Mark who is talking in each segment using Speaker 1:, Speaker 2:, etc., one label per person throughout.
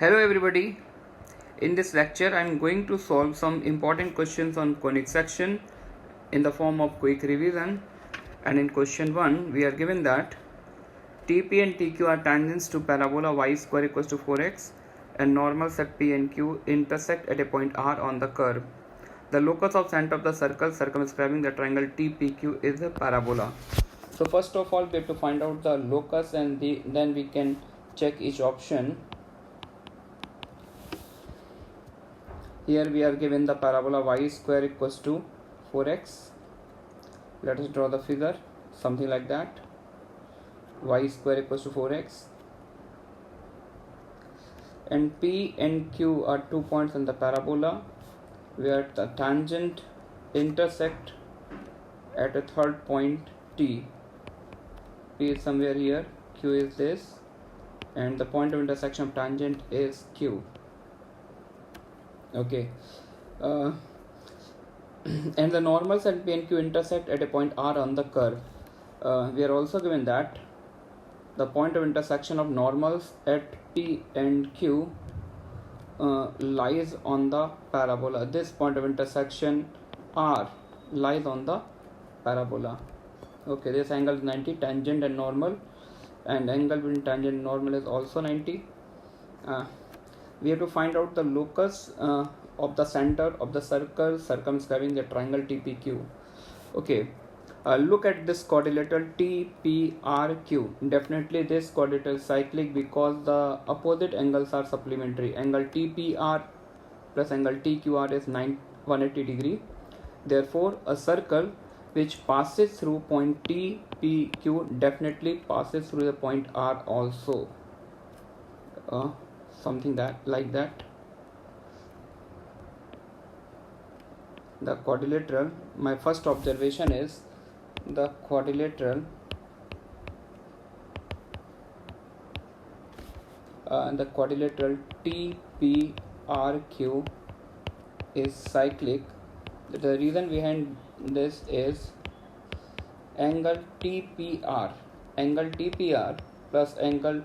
Speaker 1: Hello everybody. In this lecture I am going to solve some important questions on conic section in the form of quick revision, and in question 1 we are given that TP and TQ are tangents to parabola y square equals to 4x and normals at P and Q intersect at a point R on the curve. The locus of center of the circle circumscribing the triangle TPQ is a parabola. So first of all we have to find out the locus and then we can check each option. Here we are given the parabola y square equals to 4x. Let us draw the figure, something like that. Y square equals to 4x. And P and Q are 2 points in the parabola where the tangent intersect at a third point T. P is somewhere here, Q is this, and the point of intersection of tangent is Q. Okay, and the normals at P and Q intersect at a point R on the curve. We are also given that the point of intersection of normals at P and Q lies on the parabola. This point of intersection R lies on the parabola. Okay, this angle is 90, tangent and normal, and angle between tangent and normal is also 90. We have to find out the locus of the center of the circle circumscribing the triangle TPQ. Okay, look at this quadrilateral TPRQ. Definitely this quadrilateral is cyclic because the opposite angles are supplementary. Angle TPR plus angle TQR is 180 degree. Therefore, a circle which passes through point TPQ definitely passes through the point R also. Something like that. The quadrilateral, my first observation is the quadrilateral TPRQ is cyclic. The reason behind this is angle TPR plus angle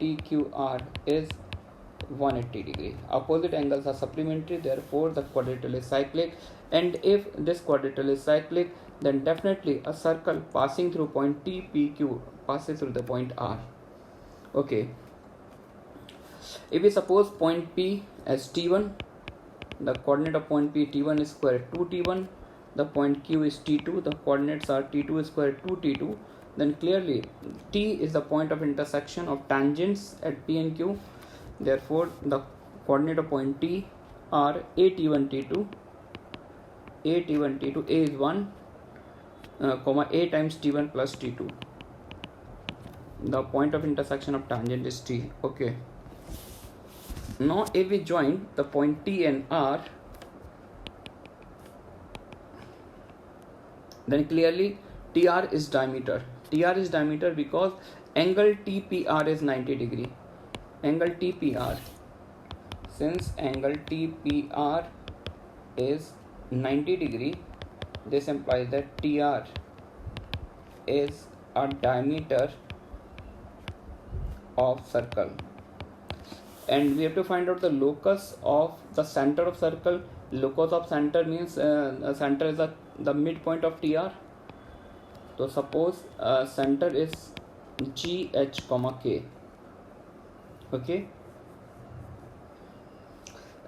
Speaker 1: TQR is 180 degree. Opposite angles are supplementary, therefore the quadrilateral is cyclic. And if this quadrilateral is cyclic, then definitely a circle passing through point TPQ passes through the point R. Okay, if we suppose point P as T1, the coordinate of point P T1 is square 2T1, the point Q is T2, the coordinates are T2 is square 2T2, then clearly T is the point of intersection of tangents at P and Q. Therefore, the coordinate of point T are A T1 T2. A is 1, A times T1 plus T2. The point of intersection of tangent is T. Okay. Now, if we join the point T and R, then clearly TR is diameter. TR is diameter because angle TPR is 90 degree. Angle TPR, since angle TPR is 90 degree, this implies that TR is a diameter of circle, and we have to find out the locus of the center of circle. Locus of center means center is the midpoint of TR. So suppose center is GH, K. Okay,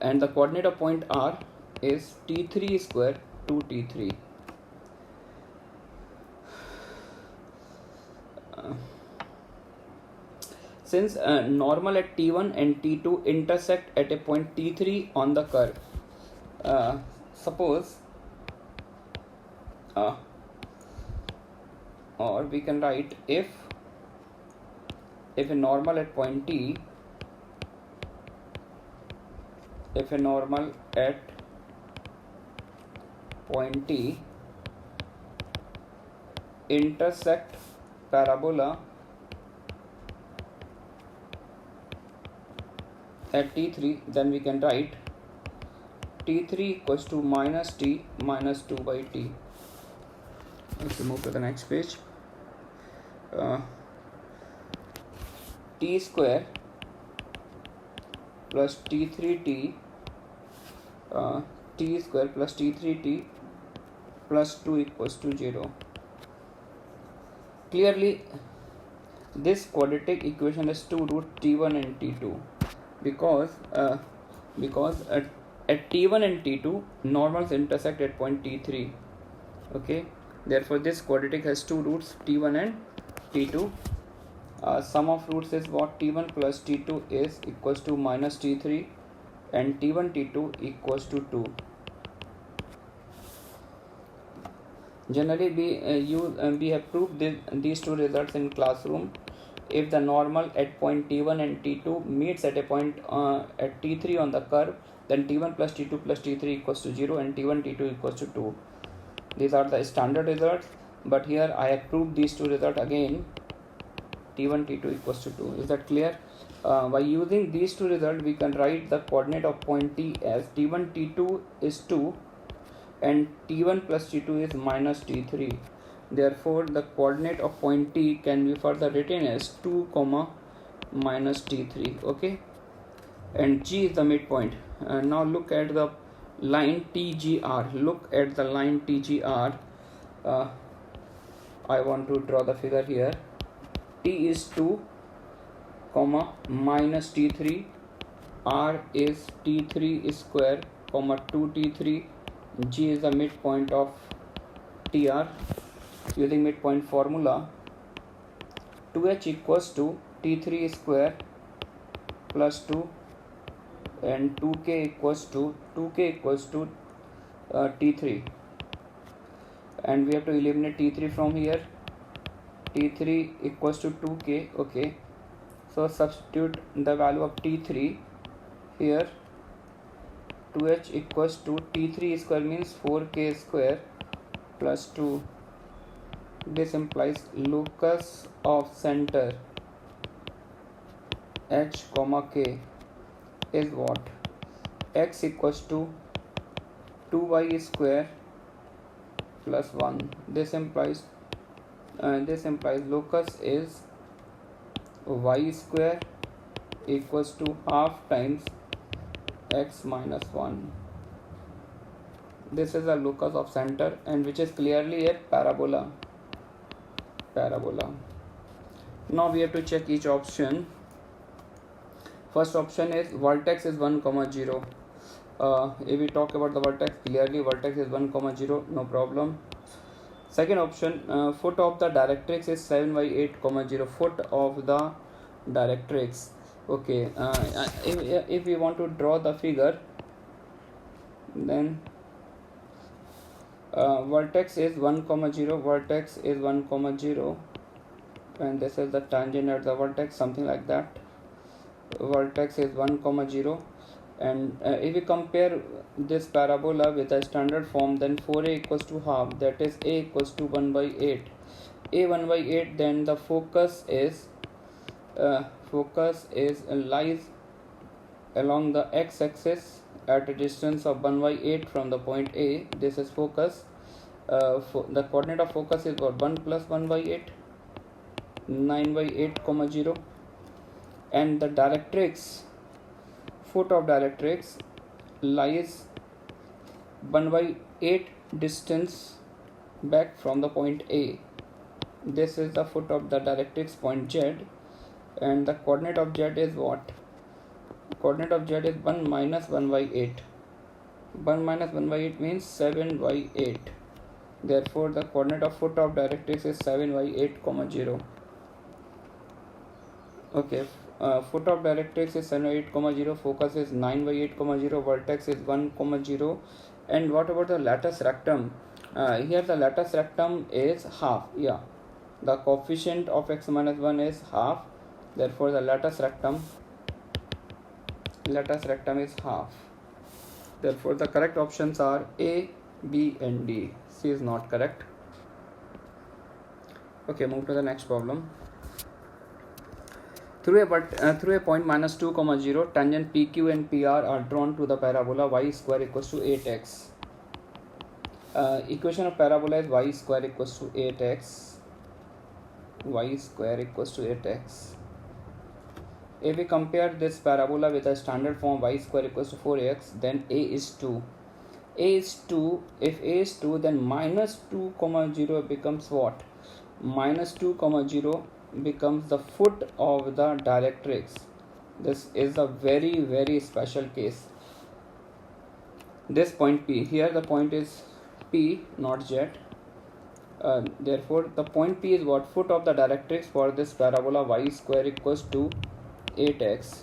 Speaker 1: and the coordinate of point R is T3 square 2T3. Since normal at T1 and T2 intersect at a point T3 on the curve, suppose or we can write if a normal at point T, if a normal at point T intersect parabola at T3, then we can write T3 equals to minus T minus 2 by T. Let's move to the next page. T square plus t3t t square plus t3t plus 2 equals to 0. Clearly, this quadratic equation has two roots, t1 and t2, because at t1 and t2 normals intersect at point t3. Okay, therefore this quadratic has two roots, t1 and t2. Sum of roots is what? T1 plus t2 is equals to minus t3, and t1 t2 equals to 2. Generally, we have proved these two results in classroom. If the normal at point t1 and t2 meets at a point at t3 on the curve, then t1 plus t2 plus t3 equals to 0 and t1 t2 equals to 2. These are the standard results, but here I have proved these two results again, t1 t2 equals to 2. Is that clear? By using these two results, we can write the coordinate of point T as t1 t2 is 2 and t1 plus t2 is minus t3. Therefore, the coordinate of point T can be further written as 2 comma minus t3. Okay, and G is the midpoint. Now look at the line TGR. Look at the line TGR. I want to draw the figure here. T is 2 comma minus t3, R is t3 square comma 2t3, G is the midpoint of TR. Using midpoint formula, 2h equals to t3 square plus 2 and 2k equals to t3, and we have to eliminate t3 from here. t3 equals to 2k. Okay, so substitute the value of t3 here. 2h equals to t3 square means 4k square plus 2. This implies locus of center h comma k is what? X equals to 2y square plus 1. This implies locus is y square equals to half times x minus 1. This is the locus of center, and which is clearly a parabola. Now we have to check each option. First option is vertex is 1 comma 0. If we talk about the vertex, clearly vertex is 1 comma 0, no problem. Second option, foot of the directrix is 7 by 8 comma 0. Foot of the directrix. Okay, if we want to draw the figure, then vertex is 1 comma 0, vertex is 1 comma 0, and this is the tangent at the vertex, something like that. Vertex is 1 comma 0, and if we compare this parabola with the standard form, then 4a equals to half, that is a equals to 1 by 8. A 1 by 8, then the focus lies along the x-axis at a distance of 1 by 8 from the point A. This is focus. The coordinate of focus is what? 1 plus 1 by 8, 9 by 8 comma 0, and the directrix, foot of directrix lies 1 by 8 distance back from the point A. This is the foot of the directrix, point Z, and the coordinate of Z is what? Coordinate of Z is 1 minus 1 by 8. 1 minus 1 by 8 means 7 by 8. Therefore, the coordinate of foot of directrix is 7 by 8 comma 0. Okay, foot of directrix is 7 by 8 comma 0, focus is 9 by 8 comma 0, vertex is 1 comma 0. And what about the latus rectum? Here the latus rectum is half. Yeah, the coefficient of x minus 1 is half. Therefore, the latus rectum is half. Therefore, the correct options are A, B and D. C is not correct. Okay, move to the next problem. Through a point minus 2 comma 0, tangent PQ and PR are drawn to the parabola y square equals to 8x. Equation of parabola is y square equals to 8x. Y square equals to 8x. If we compare this parabola with a standard form y square equals to 4ax, then a is 2. A is 2. If a is 2, then minus 2 comma 0 becomes what? Minus 2 comma 0 becomes the foot of the directrix. This is a very, very special case. This point P, here the point is P, not Z. Therefore, the point P is what? Foot of the directrix for this parabola y square equals to 8x.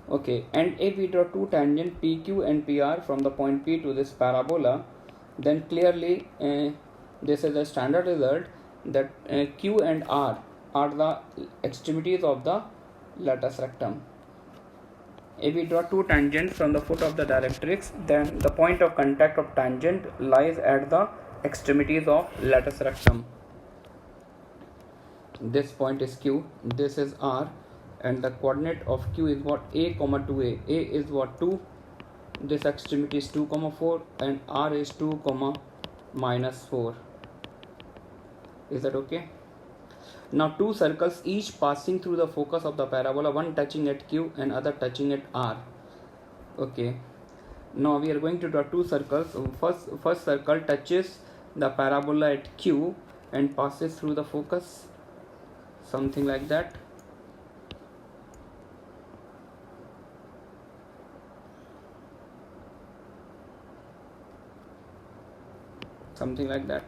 Speaker 1: Okay, and if we draw two tangent PQ and PR from the point P to this parabola, then clearly this is a standard result that Q and R are the extremities of the latus rectum. If we draw two tangents from the foot of the directrix, then the point of contact of tangent lies at the extremities of latus rectum. This point is Q, this is R, and the coordinate of Q is what? A comma 2a. A is what? 2. This extremity is 2 comma 4, and R is 2 comma minus 4. Is that okay? Now two circles each passing through the focus of the parabola, one touching at Q and other touching at R. Okay. Now we are going to draw two circles. First circle touches the parabola at Q and passes through the focus. Something like that. Something like that.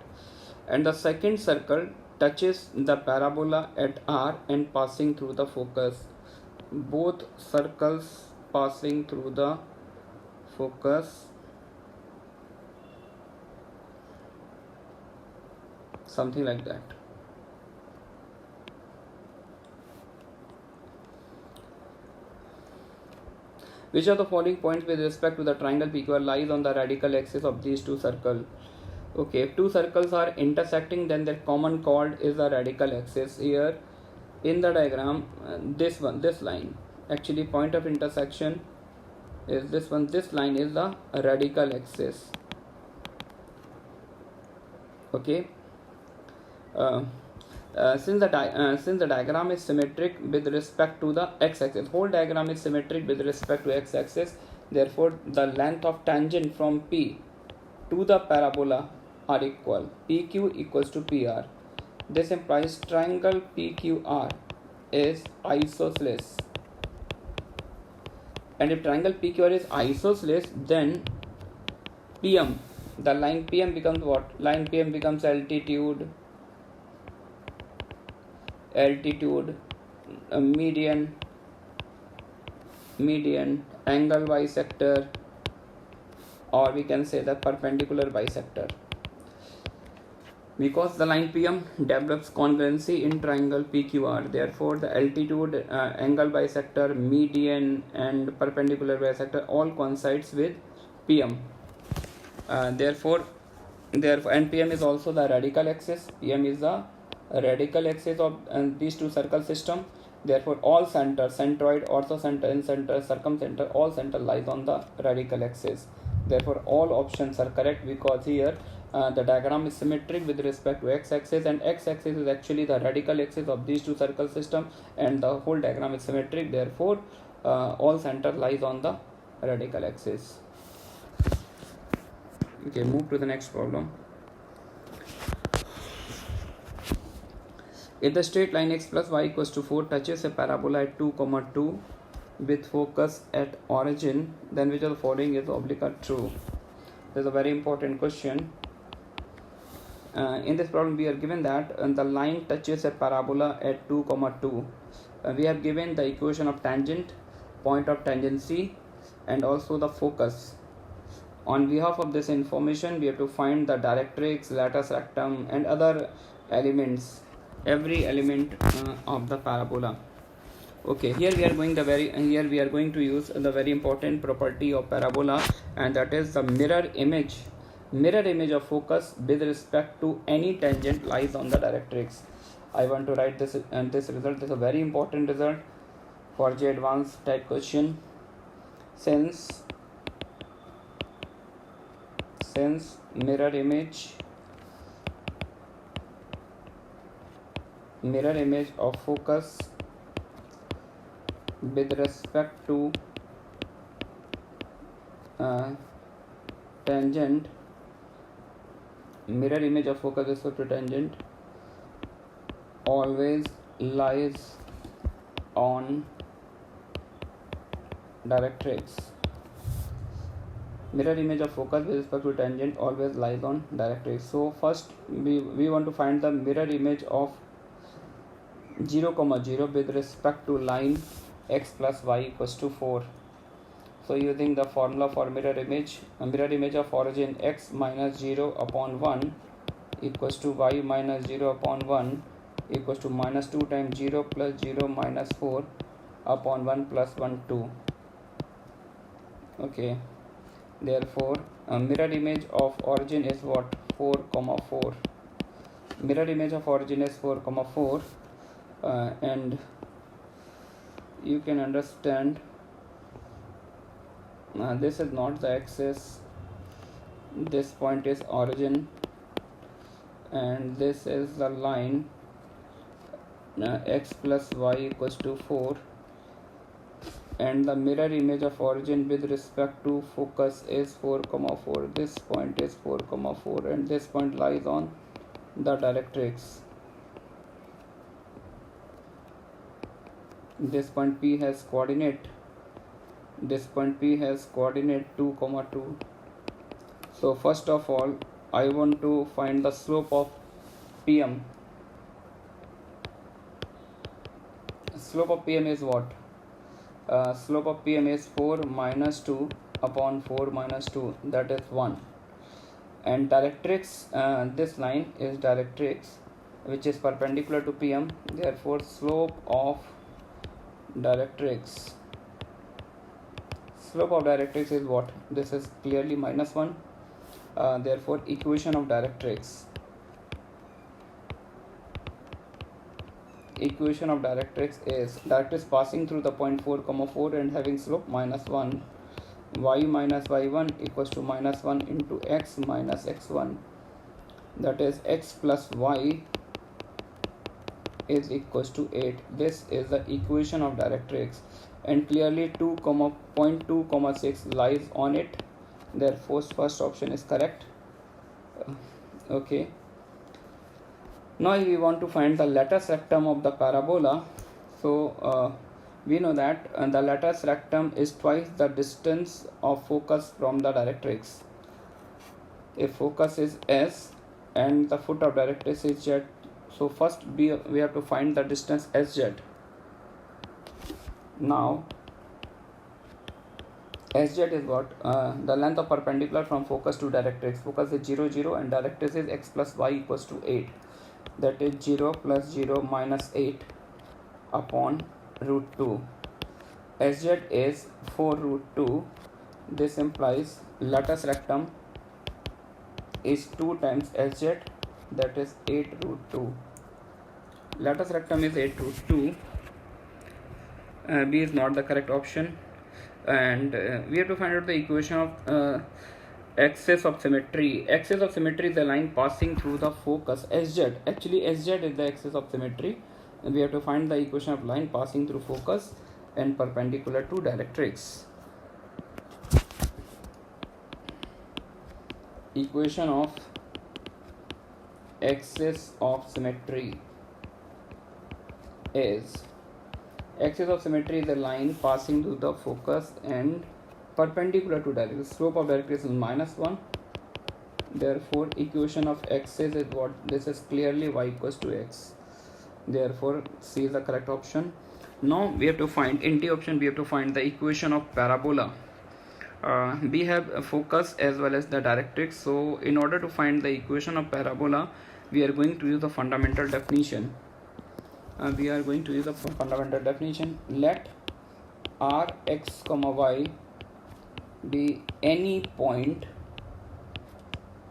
Speaker 1: And the second circle touches the parabola at R and passing through the focus. Both circles passing through the focus. Something like that. Which of the following points with respect to the triangle PQR lies on the radical axis of these two circles? Okay, if two circles are intersecting, then their common chord is the radical axis. Here in the diagram, this line, actually point of intersection is this one. This line is the radical axis. Okay. Since the diagram is symmetric with respect to the x-axis, whole diagram is symmetric with respect to x-axis. Therefore, the length of tangent from P to the parabola are equal. PQ equals to PR. This implies triangle PQR is isosceles. And if triangle PQR is isosceles, then PM, the line PM becomes what? Line PM becomes altitude, median, angle bisector, or we can say the perpendicular bisector. Because the line PM develops congruency in triangle PQR, therefore the altitude, angle bisector, median and perpendicular bisector all coincides with PM. Therefore and PM is also the radical axis. PM is the radical axis of these two circle system. Therefore all center, centroid, orthocenter, incenter, circumcenter, all center lies on the radical axis. Therefore all options are correct, because here the diagram is symmetric with respect to x-axis, and x-axis is actually the radical axis of these two circle system, and the whole diagram is symmetric. Therefore all center lies on the radical axis. Okay, move to the next problem. If the straight line x plus y equals to 4 touches a parabola at 2, 2 with focus at origin, then which of the following is obligate true? This is a very important question. In this problem we are given that the line touches a parabola at 2, 2. We have given the equation of tangent, point of tangency, and also the focus. On behalf of this information, we have to find the directrix, latus rectum, and other elements, every element of the parabola. Okay, here we are going to use the very important property of parabola, and that is the mirror image of focus with respect to any tangent lies on the directrix. I want to write this, and this result is a very important result for J advanced type question. Since mirror image of focus with respect to tangent, mirror image of focus with respect to tangent always lies on directrix. Mirror image of focus with respect to tangent always lies on directrix. So first we want to find the mirror image of 0, 0 with respect to line x plus y equals to 4. So using the formula for mirror image of origin x minus 0 upon 1 equals to y minus 0 upon 1 equals to minus 2 times 0 plus 0 minus 4 upon 1 plus 1 2. Okay, therefore mirror image of origin is what? 4, 4. Mirror image of origin is 4, 4, and you can understand this is not the axis, this point is origin, and this is the line x plus y equals to 4, and the mirror image of origin with respect to focus is 4, 4. This point is 4, 4, and this point lies on the directrix. This point P has coordinate. This point P has coordinate 2, 2. So first of all, I want to find the slope of PM. Slope of PM is what? Slope of PM is 4 minus 2 upon 4 minus 2, that is 1. And directrix, this line is directrix which is perpendicular to PM. Therefore slope of directrix is what? This is clearly minus 1. Therefore equation of directrix is directrix passing through the point 4, 4 and having slope minus 1. Y minus y1 equals to minus 1 into x minus x1, that is x plus y is equals to 8. This is the equation of directrix, and clearly 2,2,6 lies on it. Therefore first option is correct. Okay, now we want to find the lattice rectum of the parabola. So we know that the lattice rectum is twice the distance of focus from the directrix. If focus is S and the foot of directrix is Z, so first we have to find the distance SZ. Now SZ is what? The length of perpendicular from focus to directrix. Focus is 0, 0 and directrix is x plus y equals to 8. That is 0 plus 0 minus 8 upon root 2. SZ is 4 root 2. This implies lattice rectum is 2 times SZ, that is 8 root 2. Lattice rectum is 8 root 2. B is not the correct option. And we have to find out the equation of axis of symmetry. Axis of symmetry is the line passing through the focus SZ. Actually SZ is the axis of symmetry, and we have to find the equation of line passing through focus and perpendicular to directrix. Equation of axis of symmetry is, axis of symmetry is a line passing through the focus and perpendicular to directrix. Slope of directrix is minus 1. Therefore equation of axis is what? This is clearly y equals to x. Therefore C is the correct option. Now we have to find, in D option we have to find the equation of parabola. We have a focus as well as the directrix. So in order to find the equation of parabola, we are going to use the fundamental definition. Let r, x, y be any point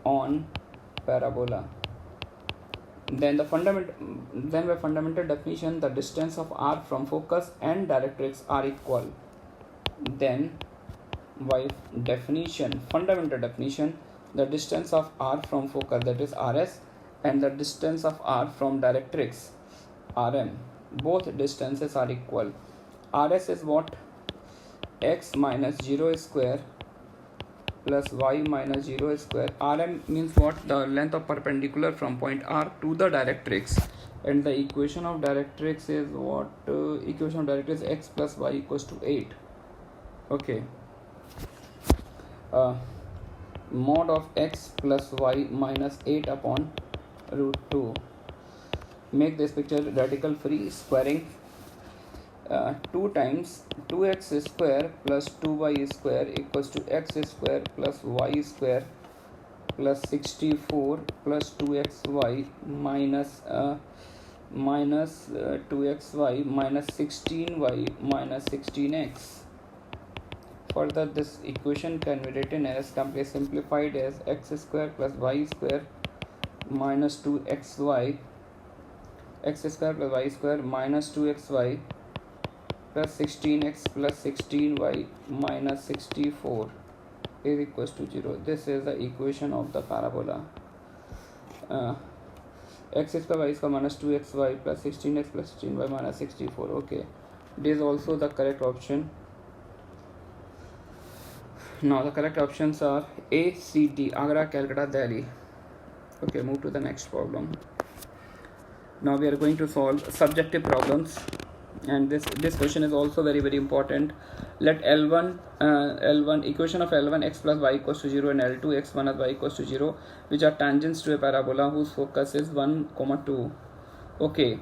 Speaker 1: on parabola. Then by fundamental definition, the distance of r from focus and directrix are equal. Then by fundamental definition, the distance of r from focus, that is rs, and the distance of r from directrix, rm, both distances are equal. RS is what? X minus 0 square plus y minus 0 square. Rm means what? The length of perpendicular from point R to the directrix, and the equation of directrix is what? Equation of directrix x plus y equals to 8. Okay. Mod of x plus y minus 8 upon root 2. Make this picture radical free. Squaring 2 times 2x square plus 2y square equals to x square plus y square plus 64 plus 2xy minus 2xy minus 16y minus 16x. Further, this equation can be written as completely simplified as x square plus y square minus 2xy, x square plus y square minus 2xy plus 16x plus 16y minus 64 is equals to 0. This is the equation of the parabola. X square y square minus 2xy plus 16x plus 16y minus 64. Okay, this is also the correct option. Now the correct options are A, C, D. Agra, Calcutta, Delhi. Okay, move to the next problem. Now we are going to solve subjective problems, and this question is also very important. Let L1 equation of L1 x plus y equals to 0 and L2 x minus y equals to 0, which are tangents to a parabola whose focus is 1, 2. Okay,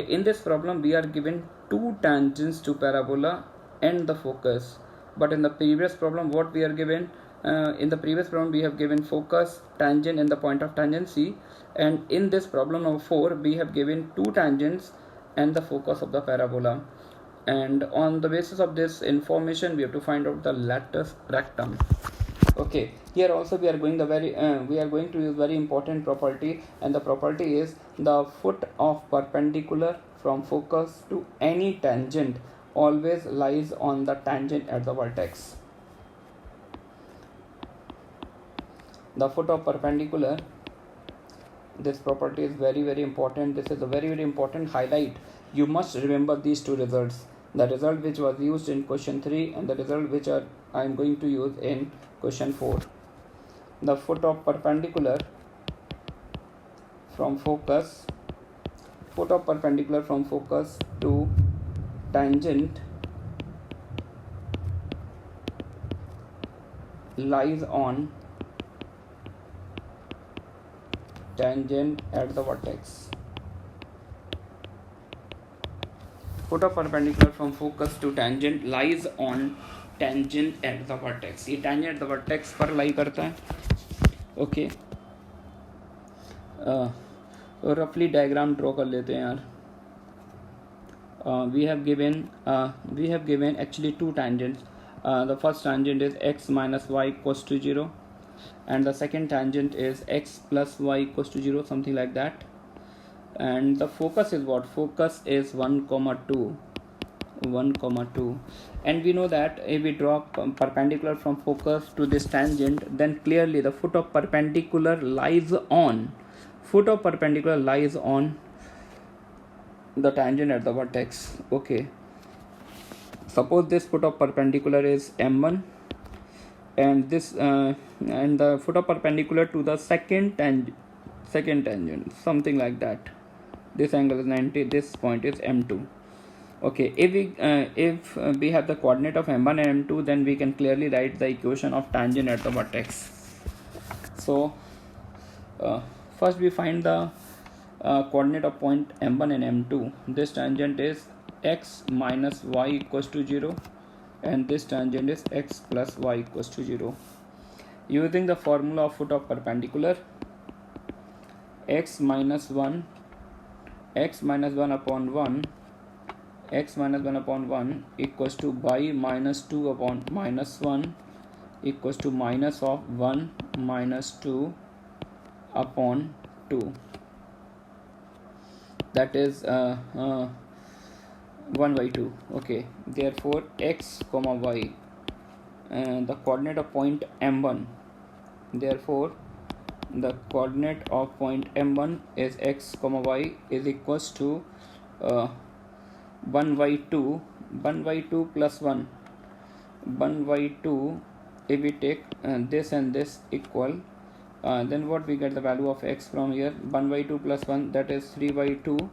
Speaker 1: in this problem we are given two tangents to parabola and the focus. But in the previous problem, what we are given? In the previous problem, we have given focus, tangent, and the point of tangency. And in this problem number 4, we have given two tangents and the focus of the parabola. And on the basis of this information, we have to find out the latus rectum. Okay, here also we are going to use very important property, and the property is the foot of perpendicular from focus to any tangent always lies on the tangent at the vertex. The foot of perpendicular, this property is very important. This is a very important highlight. You must remember these two results, the result which was used in question 3 and the result which I am going to use in question 4. The foot of perpendicular from focus to tangent lies on tangent at the vertex. Foot of perpendicular from focus to tangent lies on tangent at the vertex. ये tangent at the vertex पर lie करता है. Okay. Roughly diagram draw कर लेते हैं यार. We have given actually two tangents. The first tangent is x minus y equals to 0, and the second tangent is x plus y equals to 0, something like that. And the focus is what? Focus is 1, 2, and we know that if we draw perpendicular from focus to this tangent, then clearly the foot of perpendicular lies on the tangent at the vertex. Okay, suppose this foot of perpendicular is m1, and this and the foot of perpendicular to the second tangent, something like that. This angle is 90, this point is m2. Okay, if we have the coordinate of m1 and m2, then we can clearly write the equation of tangent at the vertex. So first we find the coordinate of point m1 and m2. This tangent is x minus y equals to 0, and this tangent is x plus y equals to 0. Using the formula of foot of perpendicular, x minus 1 upon 1 equals to y minus 2 upon minus 1 equals to minus of 1 minus 2 upon 2. That is 1 by 2. Okay, therefore x comma y, the coordinate of point m1, therefore the coordinate of point m1 is x comma y is equals to 1 by 2 1 by 2 plus 1 by 2, if we take this and this equal, then what we get the value of x from here, 1 by 2 plus 1, that is 3 by 2,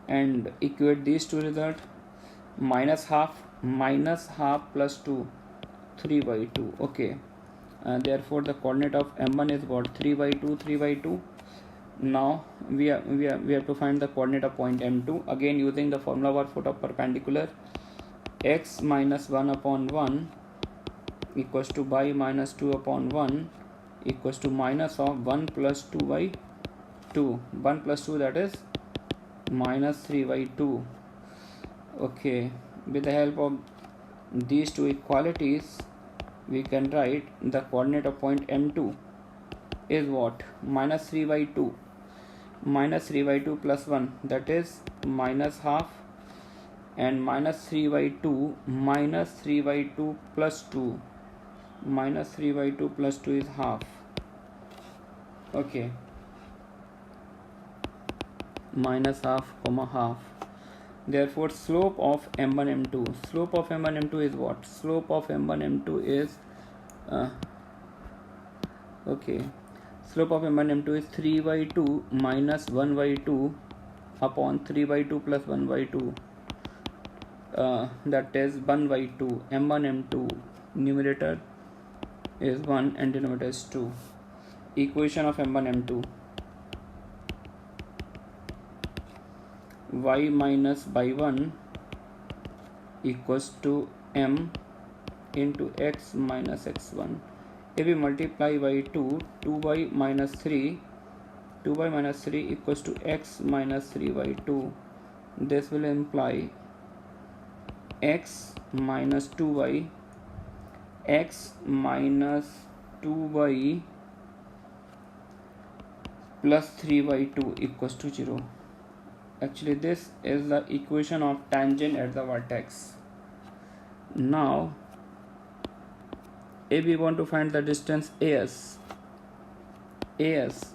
Speaker 1: and equate these two results, minus half plus 2, 3 by 2. Okay, therefore the coordinate of m1 is what, 3 by 2. Now we have to find the coordinate of point m2, again using the formula for foot of perpendicular. X minus 1 upon 1 equals to y minus 2 upon 1 equals to minus of 1 plus 2 by 2. 1 plus 2, that is minus 3 by 2. Okay, with the help of these two equalities, we can write the coordinate of point m2 is what, minus 3 by 2 plus 1, that is minus half, and minus 3 by 2 plus 2, minus 3 by 2 plus 2 is half. Okay, minus half comma half. Therefore slope of m1 m2 is what, slope of m1 m2 is slope of m1 m2 is 3 by 2 minus 1 by 2 upon 3 by 2 plus 1 by 2, that is 1 by 2. m1 m2, numerator is 1 and denominator is 2. Equation of m1 m2, y minus by 1 equals to m into x minus x1. If we multiply by 2, 2y minus 3 equals to x minus 3 by 2. This will imply x minus 2y plus 3 by 2 equals to 0. Actually this is the equation of tangent at the vertex. Now if we want to find the distance AS is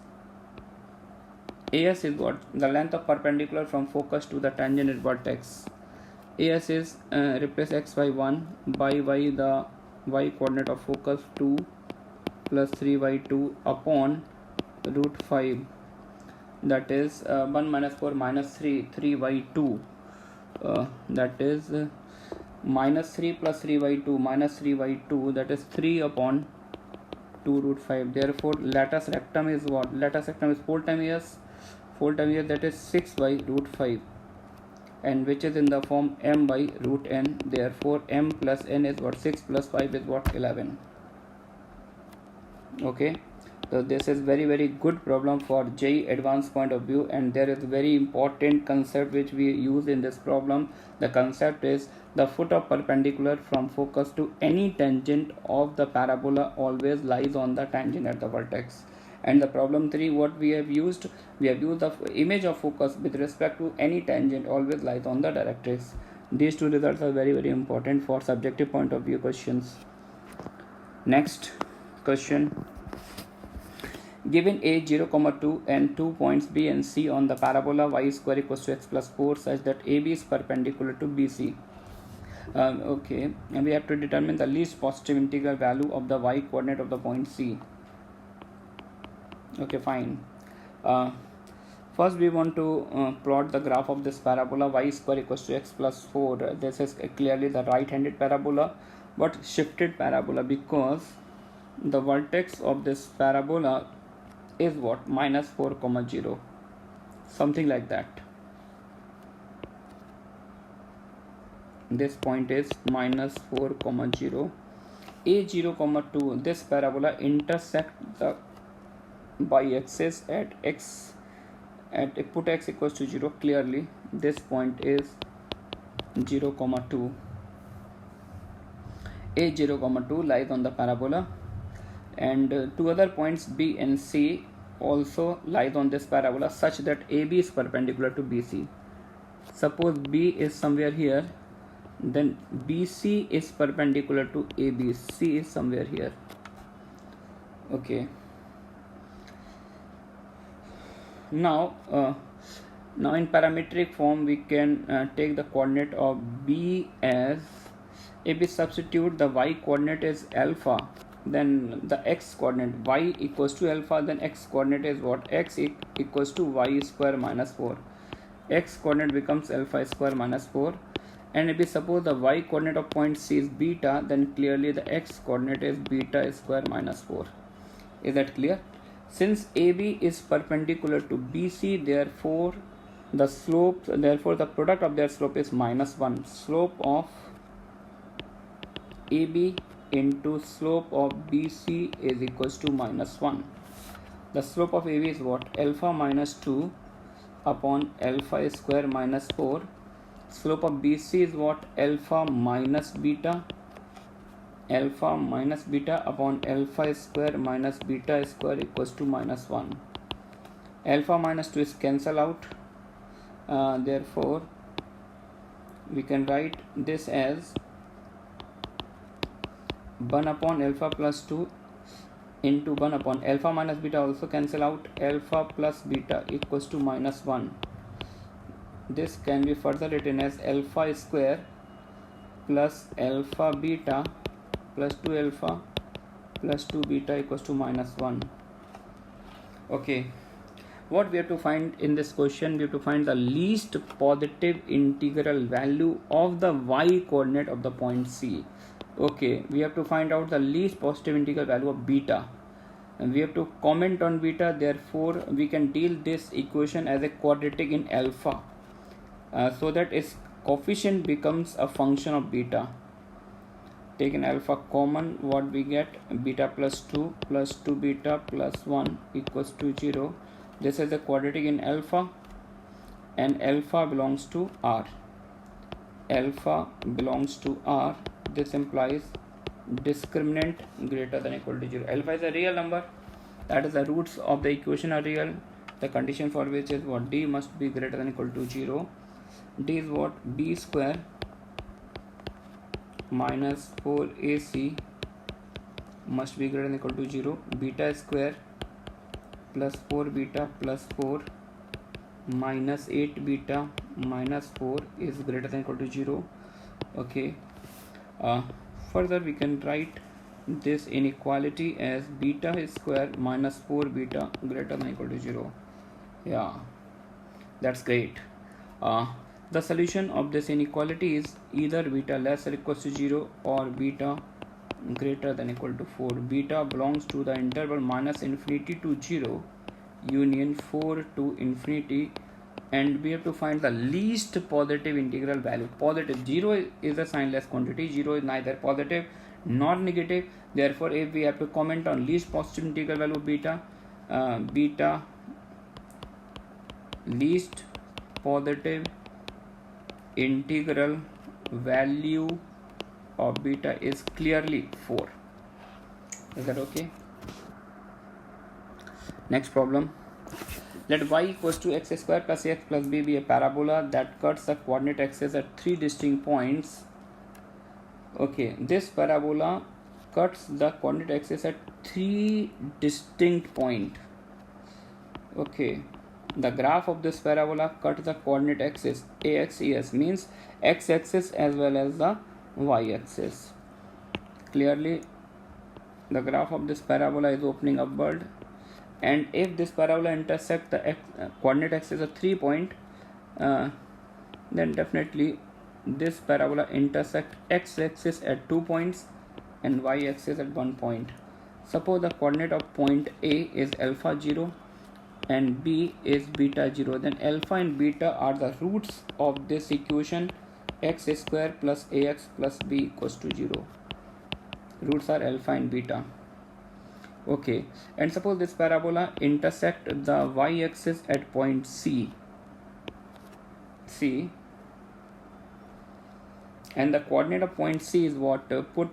Speaker 1: what, the length of perpendicular from focus to the tangent at vertex. AS is replace x by 1 by y, the y coordinate of focus 2 plus 3 by 2 upon root 5, that is 1 minus 4 minus 3 by 2, that is minus 3 plus 3 by 2 minus 3 by 2, that is 3 upon 2 root 5. Therefore latus rectum is what, latus rectum is 4 times AS, that is 6 by root 5, and which is in the form m by root n. Therefore m plus n is what, 6 plus 5 is what, 11. Okay, so this is very good problem for JEE advanced point of view, and there is very important concept which we use in this problem. The concept is the foot of perpendicular from focus to any tangent of the parabola always lies on the tangent at the vertex. And the problem 3, what we have used the image of focus with respect to any tangent always lies on the directrix. These two results are very important for subjective point of view questions. Next question. Given a 0, 2 and 2 points B and C on the parabola y square equals to x plus 4 such that AB is perpendicular to BC. Okay, and we have to determine the least positive integral value of the y coordinate of the point C. Okay, fine. First we want to plot the graph of this parabola y square equals to x plus 4. This is clearly the right-handed parabola, but shifted parabola, because the vertex of this parabola is what, minus 4, 0, something like that. This point is minus 4, 0. A 0, 2, this parabola intersect the y-axis at x, put x equals to 0. Clearly this point is 0, 2. A 0, 2 lies on the parabola, and two other points B and C also lies on this parabola such that AB is perpendicular to BC. Suppose B is somewhere here, then BC is perpendicular to AB. C is somewhere here. Okay. Now Now in parametric form we can take the coordinate of b as, if we substitute the y coordinate is alpha, then the x coordinate y equals to alpha, then x coordinate is what, x equals to y square minus 4. X coordinate becomes alpha square minus 4. And if we suppose the y coordinate of point C is beta, then clearly the x coordinate is beta square minus 4. Is that clear? Since AB is perpendicular to BC, therefore the product of their slope is minus 1. Slope of AB into slope of BC is equals to minus 1. The slope of AB is what? Alpha minus 2 upon alpha square minus 4. Slope of BC is what? Alpha minus beta upon alpha square minus beta square equals to minus 1. Alpha minus 2 is cancel out. Therefore we can write this as 1 upon alpha plus 2 into 1 upon alpha minus beta also cancel out, alpha plus beta equals to minus 1. This can be further written as alpha square plus alpha beta plus 2 alpha plus 2 beta equals to minus 1. Okay, what we have to find in this question, we have to find the least positive integral value of the y coordinate of the point C. Okay, we have to find out the least positive integral value of beta, and we have to comment on beta. Therefore we can deal this equation as a quadratic in alpha, so that its coefficient becomes a function of beta. Taking alpha common, what we get, beta plus 2 beta plus 1 equals to 0. This is a quadratic in alpha, and alpha belongs to R. This implies discriminant greater than or equal to 0. Alpha is a real number, that is the roots of the equation are real. The condition for which is what, d must be greater than or equal to 0. D is what, b square minus 4ac must be greater than or equal to 0. Beta square plus 4 beta plus 4 minus 8 beta minus 4 is greater than or equal to 0. Okay. Further we can write this inequality as beta square minus 4 beta greater than or equal to 0. Yeah, that's great. The solution of this inequality is either beta less or equals to 0 or beta greater than or equal to 4. Beta belongs to the interval minus infinity to 0 union 4 to infinity, and we have to find the least positive integral value. Positive, 0 is a signless quantity, 0 is neither positive nor negative. Therefore if we have to comment on least positive integral value of beta, least positive integral value of beta is clearly 4. Is that okay? Next problem. Let y equals to x square plus ax plus b be a parabola that cuts the coordinate axis at 3 distinct points. Okay, this parabola cuts the coordinate axis at 3 distinct points. Okay, the graph of this parabola cuts the coordinate axis ax es, means x axis as well as the y axis. Clearly the graph of this parabola is opening upward, and if this parabola intersects the coordinate axis of 3 points, then definitely this parabola intersects x axis at 2 points and y axis at 1 point. Suppose the coordinate of point A is alpha 0 and B is beta 0, then alpha and beta are the roots of this equation, x square plus ax plus b equals to 0. Roots are alpha and beta. Okay, and suppose this parabola intersect the y-axis at point C, and the coordinate of point C is what? Put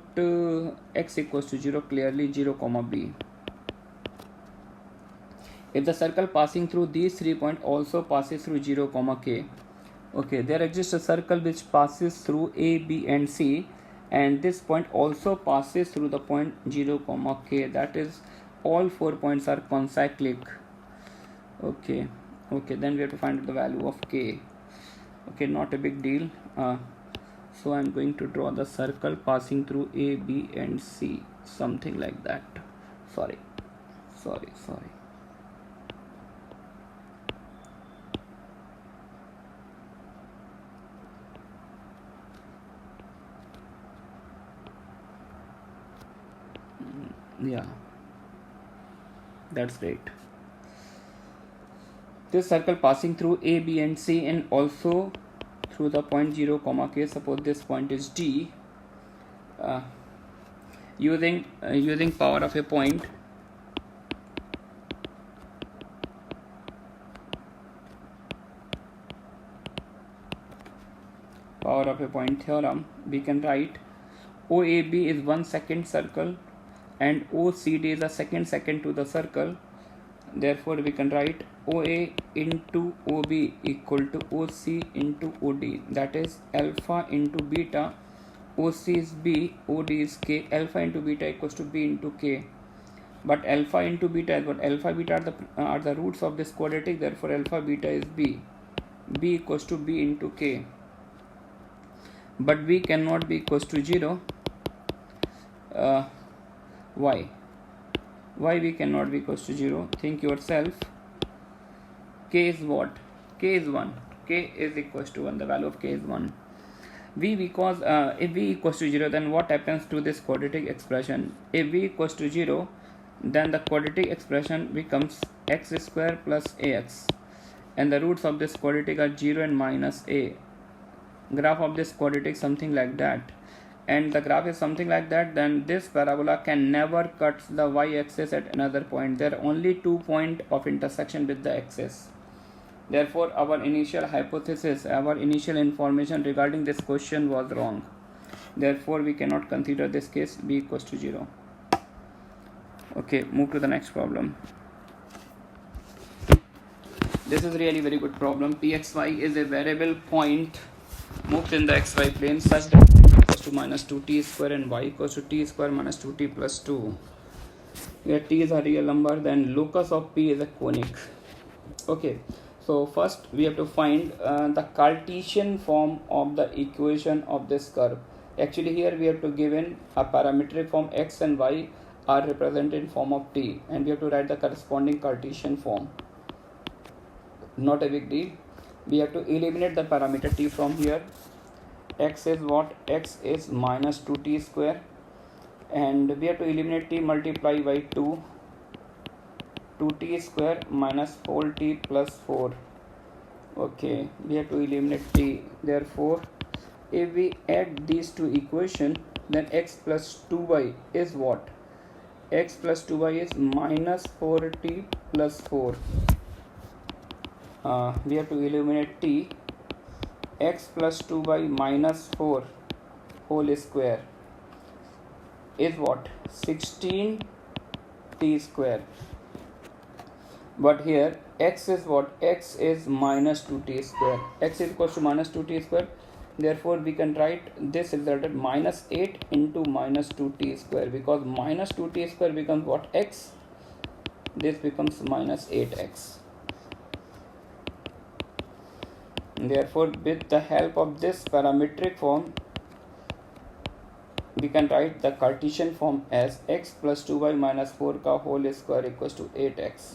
Speaker 1: x equals to 0, clearly 0 comma b. If the circle passing through these 3 points also passes through 0 comma k, okay, there exists a circle which passes through A, B and C, and this point also passes through the point 0 comma k, that is all 4 points are concyclic. Okay, Okay, then we have to find the value of k. Okay, not a big deal. So I'm going to draw the circle passing through A, B and C, something like that. Sorry. Yeah, that's great. This circle passing through A, B and C and also through the point 0 comma k. Suppose this point is D. Using power of a point, theorem, we can write OAB is 1 second circle and OCD is a second to the circle. Therefore we can write OA into OB equal to OC into OD, that is alpha into beta. OC is B, OD is K. Alpha into beta equals to B into K. But alpha into beta is what? Alpha beta are the roots of this quadratic. Therefore alpha beta is B. B equals to B into K. But B cannot be equals to 0. Why? Why B cannot be equals to 0? Think yourself. K is what? K is 1. K is equals to 1. The value of K is 1. Because if V equals to 0, then what happens to this quadratic expression? If V equals to 0, then the quadratic expression becomes x square plus ax. And the roots of this quadratic are 0 and minus a. Graph of this quadratic something like that. And the graph is something like that, then this parabola can never cut the y-axis at another point. There are only 2 points of intersection with the axis. Therefore, our initial hypothesis, our initial information regarding this question was wrong. Therefore, we cannot consider this case b equals to 0. Okay, move to the next problem. This is really very good problem. Pxy is a variable point moved in the xy plane such that x equals to minus 2t square and y equals to t square minus 2t plus 2. Where t is a real number, then locus of p is a conic. Okay, so first we have to find the Cartesian form of the equation of this curve. Actually here we have to given a parametric form x and y are represented in form of t, and we have to write the corresponding Cartesian form. Not a big deal. We have to eliminate the parameter t from here. X is what? X is minus 2t square, and we have to eliminate t, multiply by 2. 2t square minus 4t plus 4. Okay, we have to eliminate t. Therefore, if we add these two equations, then x plus 2y is what? X plus 2y is minus 4t plus 4. We have to eliminate t. X plus 2y minus 4 whole square is what? 16t square. But here x is what? X is minus 2t square. X is equals to minus 2t square. Therefore, we can write this result as minus 8 into minus 2t square, because minus 2t square becomes what? X. This becomes minus 8x. Therefore, with the help of this parametric form, we can write the Cartesian form as x plus 2y minus 4 ka whole square equals to 8x.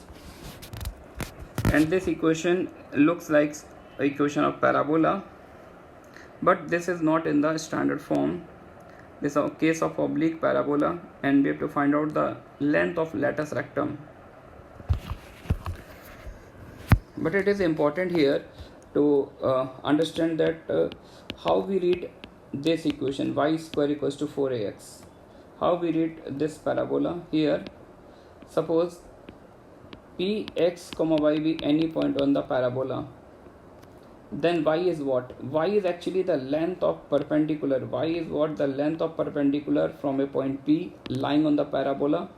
Speaker 1: And this equation looks like equation of parabola, but this is not in the standard form. This is a case of oblique parabola, and we have to find out the length of latus rectum. But it is important here to understand that how we read this equation, y square equals to 4ax. How we read this parabola here. Suppose px comma y be any point on the parabola, then y is what? Y is actually the length of perpendicular. Y is what? The length of perpendicular from a point P lying on the parabola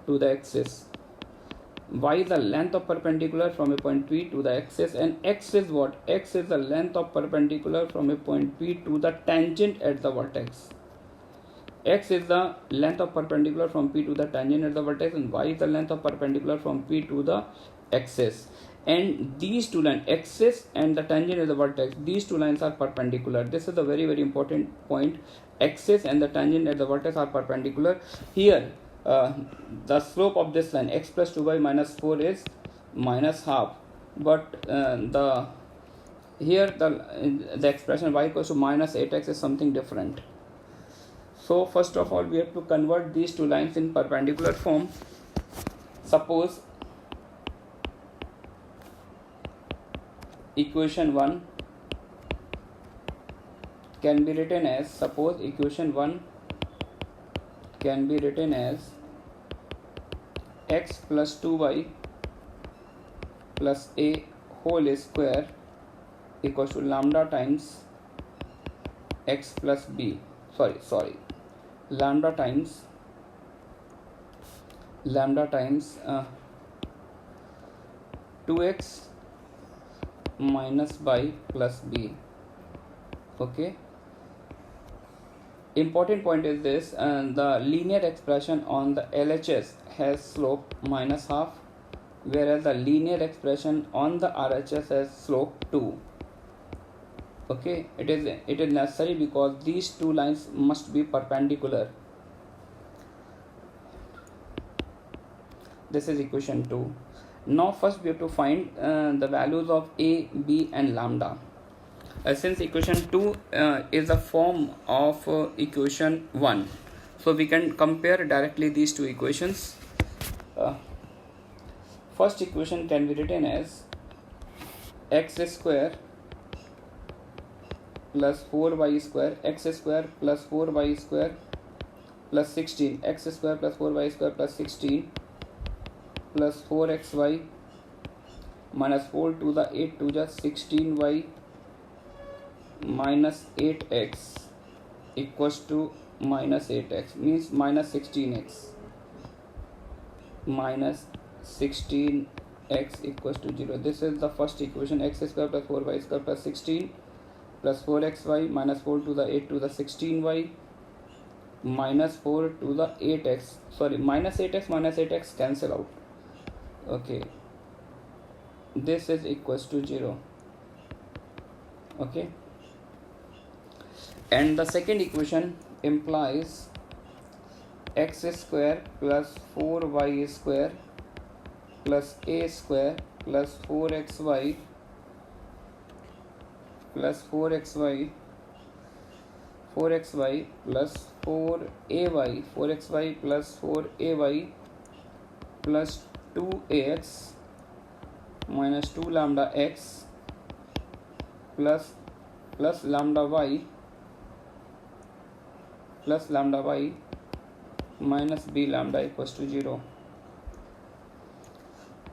Speaker 1: to the axis. Y is the length of perpendicular from a point P to the axis, and x is what? X is the length of perpendicular from a point P to the tangent at the vertex. X is the length of perpendicular from P to the tangent at the vertex, and y is the length of perpendicular from P to the axis. and these two lines, axis and the tangent is the vertex, these two lines are perpendicular. This is the very very important point. Axis and the tangent at the vertex are perpendicular. Here the slope of this line x plus 2y minus 4 is minus half, but here the expression y equals to minus 8x is something different. So first of all we have to convert these two lines in perpendicular form. Suppose equation 1 can be written as, x plus 2y plus a whole square equals to lambda times x plus b, lambda times 2x minus y plus b. Okay, important point is this, the linear expression on the LHS has slope minus half, whereas the linear expression on the RHS has slope 2. Okay, it is necessary because these two lines must be perpendicular. This is equation 2. Now first we have to find the values of a, b and lambda. Since equation 2 is a form of equation 1, so we can compare directly these two equations. First equation can be written as x square plus 4y square, x square plus 4y square plus 16, x square plus 4y square plus 16 plus 4xy minus 4 to the 8 to the 16y minus 8x equals to minus 8x, means minus 16x, minus 16x equals to 0. This is the first equation, x square plus 4y square plus 16 plus 4xy minus 4 to the 8 to the 16y minus 4 to the 8x, minus 8x cancel out. Okay, this is equals to 0. Okay, and the second equation implies x square plus 4y square plus a square plus 4xy plus 4xy plus 4ay, 4xy plus 4ay plus 2ax minus 2 lambda x plus lambda y minus b lambda equals to 0.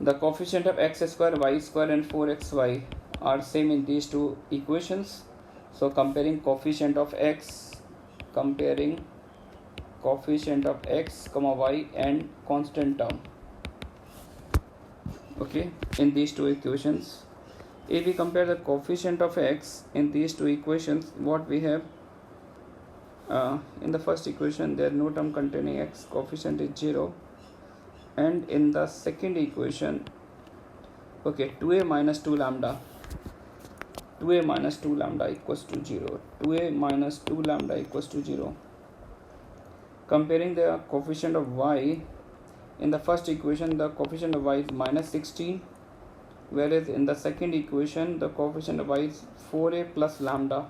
Speaker 1: The coefficient of x square, y square and 4xy are same in these two equations. So comparing coefficient of x, comma y and constant term. Okay, in these two equations, if we compare the coefficient of x in these two equations, what we have, in the first equation there is no term containing x, coefficient is 0, and in the second equation, okay, 2a minus 2 lambda equals to 0, 2a minus 2 lambda equals to 0. Comparing the coefficient of y, in the first equation the coefficient of y is minus 16, whereas in the second equation the coefficient of y is 4a plus lambda,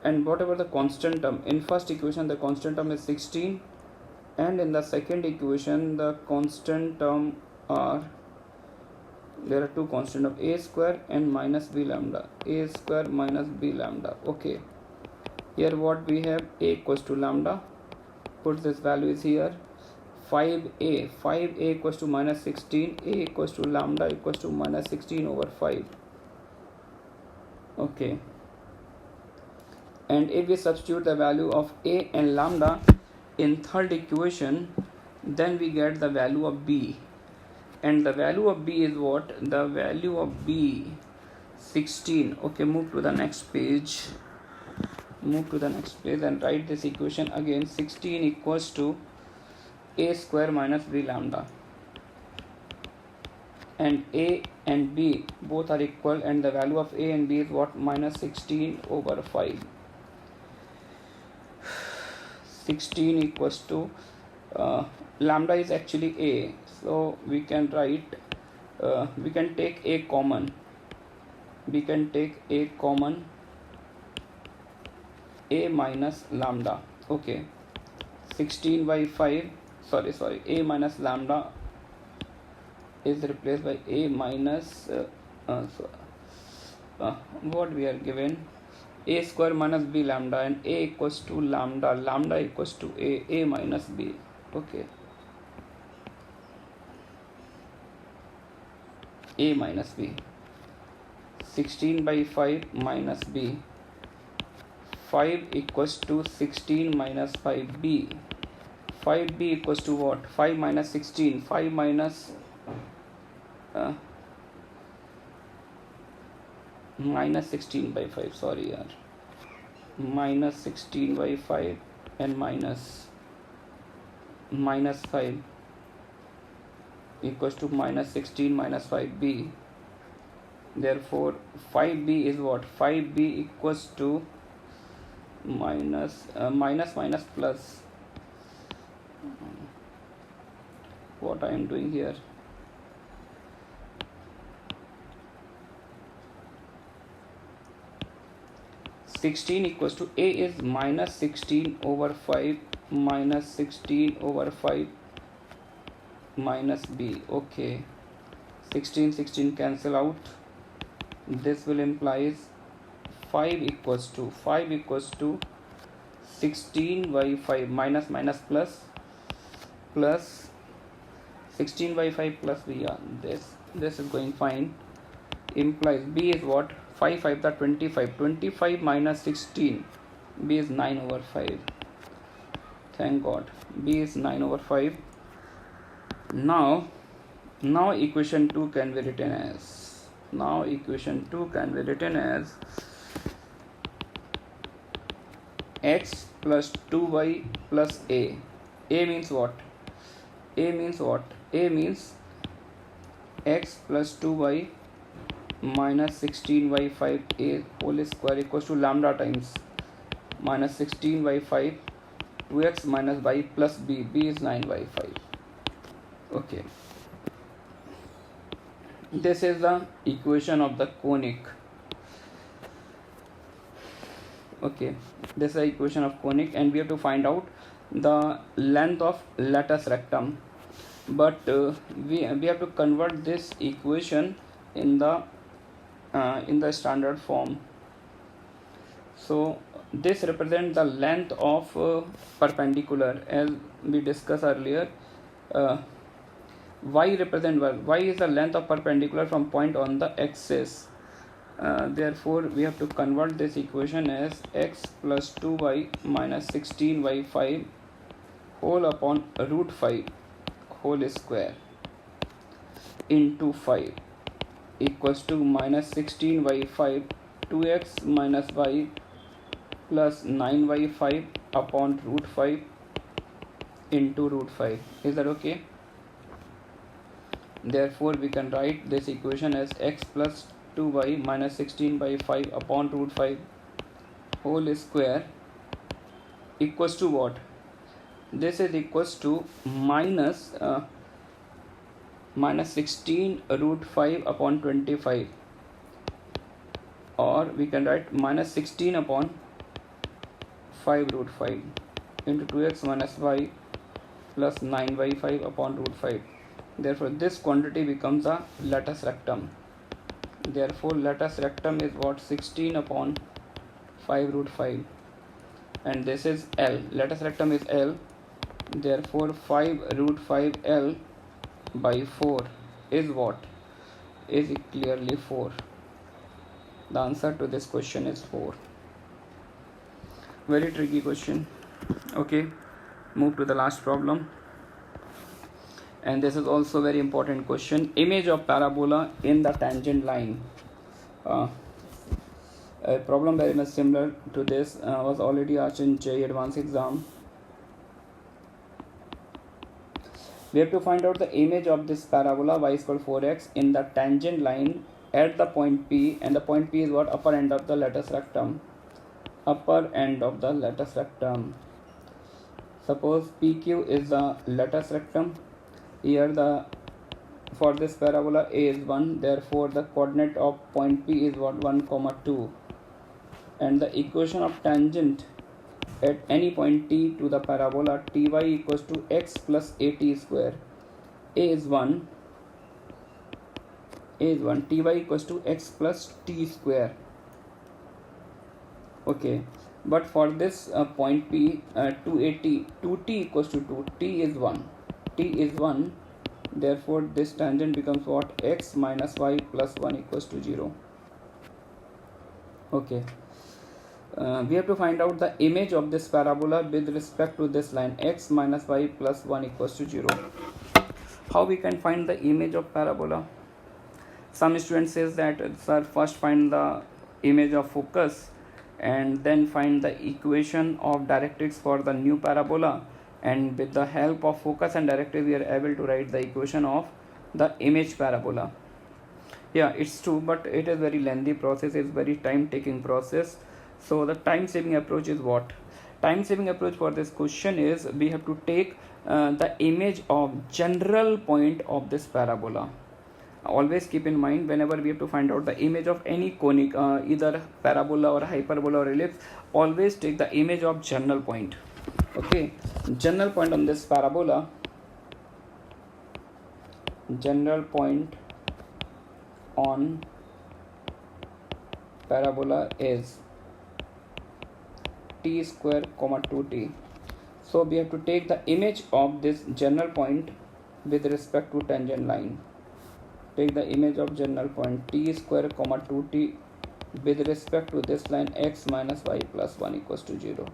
Speaker 1: and whatever the constant term, in first equation the constant term is 16, and in the second equation the constant term are, there are two constant of a square and minus b lambda, a square minus b lambda. Okay, here what we have, a equals to lambda, put this value is here, 5a equals to minus 16, a equals to lambda equals to minus 16 over 5. Okay, and if we substitute the value of a and lambda in third equation, then we get the value of b, and the value of b is what? The value of b 16. Okay, move to the next page and write this equation again. 16 equals to a square minus b lambda. and A and B both are equal, and the value of A and B is what? Minus 16 over 5. 16 equals to lambda is actually A, so we can write we can take A common. We can take A common, A minus lambda. Okay, 16 by 5, sorry, A minus lambda is replaced by A minus what we are given, A square minus B lambda, and A equals to lambda equals to A minus B. Okay, A minus B. 16 by 5 minus B. 5 equals to 16 minus 5B. 5B equals to what? 5 minus 16. 5 minus minus 16 by 5. Sorry, yaar. Minus 16 by 5 and minus 5 equals to minus 16 minus 5B. Therefore 5B is what? 5B equals to minus plus. What I am doing here? (16) equals to A is minus 16 over 5 minus 16 over 5 minus B. Okay, 16 cancel out. This will implies 5 equals to 16 by 5 minus plus 16 by 5 plus B. Yeah, this is going fine. Implies B is what? 5 5 the 25 minus 16. B is 9 over 5. Thank God, B is 9 over 5. Now equation 2 can be written as x plus 2y plus A. A means what? A means x plus 2y minus 16 by 5 A whole square equals to lambda times minus 16 by 5 2x minus y plus B. B is 9 by 5. Okay, this is the equation of the conic. Okay, this is the equation of conic, and we have to find out the length of latus rectum, but we have to convert this equation in the standard form. So this represents the length of perpendicular, as we discussed earlier. Y represent y is the length of perpendicular from point on the axis. Therefore we have to convert this equation as x plus 2y minus 16 by 5 whole upon root 5 whole square into 5 equals to minus 16 by 5 2x minus y plus 9 by 5 upon root 5 into root 5. Is that okay? Therefore we can write this equation as x plus 2y minus 16 by 5 upon root 5 whole square equals to what? This is equals to minus 16 root 5 upon 25, or we can write minus 16 upon 5 root 5 into 2x minus y plus 9 by 5 upon root 5. Therefore this quantity becomes a latus rectum. Therefore latus rectum is what? 16 upon 5 root 5, and this is L. Latus rectum is L. Therefore 5 root 5 L by 4 is what? Is clearly 4. The answer to this question is 4. Very tricky question. Okay, move to the last problem, and this is also very important question. Image of parabola in the tangent line. A problem very much similar to this was already asked in JEE Advanced exam. We have to find out the image of this parabola y is equal to 4x in the tangent line at the point P, and the point P is what? Upper end of the latus rectum. Upper end of the latus rectum. Suppose PQ is the latus rectum. Here the for this parabola A is 1, therefore the coordinate of point P is what? 1, 2. And the equation of tangent at any point T to the parabola Ty equals to x plus at square. A is 1, Ty equals to x plus t square. Okay, but for this point P, 2t equals to 2, t is 1, therefore this tangent becomes what? X minus y plus 1 equals to 0. Okay, we have to find out the image of this parabola with respect to this line x minus y plus 1 equals to 0. How we can find the image of parabola? Some students says that, sir, first find the image of focus and then find the equation of directrix for the new parabola, and with the help of focus and directrix we are able to write the equation of the image parabola. Yeah, it's true, but it is very lengthy process, it's very time taking process. So the time saving approach is what? Time saving approach for this question is we have to take the image of general point of this parabola. Always keep in mind, whenever we have to find out the image of any conic, either parabola or hyperbola or ellipse, always take the image of general point. Okay, general point on this parabola, general point on parabola is t square comma 2t. So we have to take the image of this general point with respect to tangent line. Take the image of general point t square comma 2t with respect to this line x minus y plus 1 equals to 0.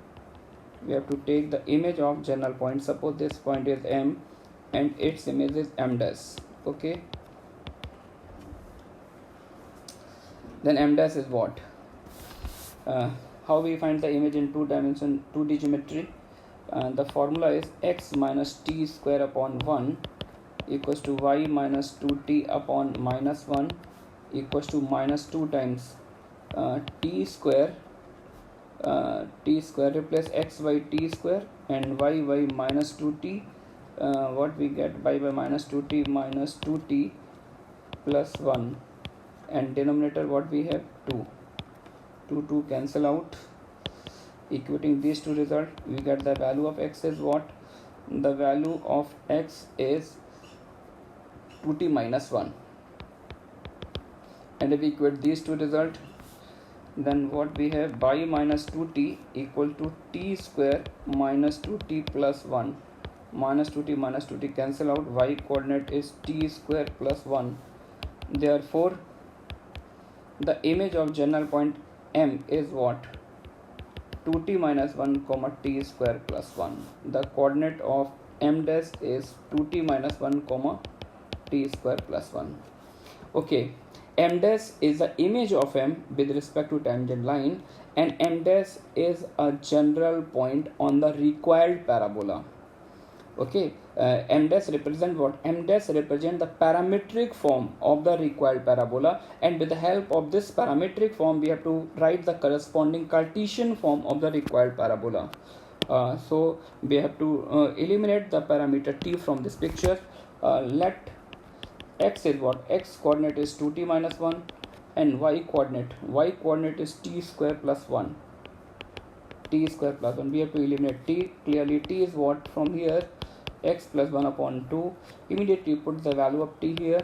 Speaker 1: We have to take the image of general point. Suppose this point is M and its image is M dash. Okay, then M dash is what? How we find the image in 2 dimension 2D geometry? The formula is x minus t square upon 1 equals to y minus 2t upon minus 1 equals to minus 2 times t square replace x by t square and y by minus 2t. What we get? Y by minus 2t minus 2t plus 1, and denominator what we have? 2. 2 cancel out. Equating these two results, we get the value of x is what? The value of x is 2t minus 1. And if we equate these two results, then what we have? Y minus 2t equal to t square minus 2t plus 1. Minus 2t cancel out. Y coordinate is t square plus 1. Therefore, the image of general point M is what? 2t minus 1 comma t square plus 1. The coordinate of M dash is 2t minus 1 comma t square plus 1. Okay, M dash is the image of M with respect to tangent line, and M dash is a general point on the required parabola. Okay, M dash represent what? M dash represent the parametric form of the required parabola, and with the help of this parametric form we have to write the corresponding Cartesian form of the required parabola. So we have to eliminate the parameter t from this picture. Let x is what? X coordinate is 2t minus 1, and y coordinate is t square plus 1. T square plus 1. We have to eliminate t. Clearly t is what? From here x plus 1 upon 2. Immediately put the value of t here.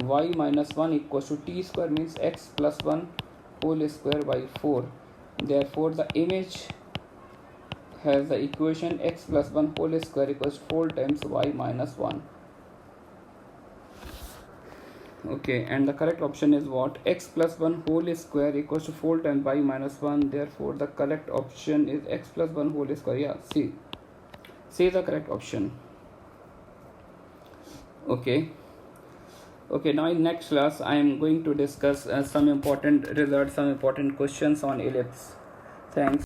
Speaker 1: Y minus 1 equals to t square means x plus 1 whole square by 4. Therefore the image has the equation x plus 1 whole square equals 4 times y minus 1. Okay, and the correct option is what? X plus 1 whole square equals to 4 times y minus 1. Therefore the correct option is x plus 1 whole square. Yeah, see the correct option. Okay, now in next class I am going to discuss some important results, some important questions on ellipse. Thanks.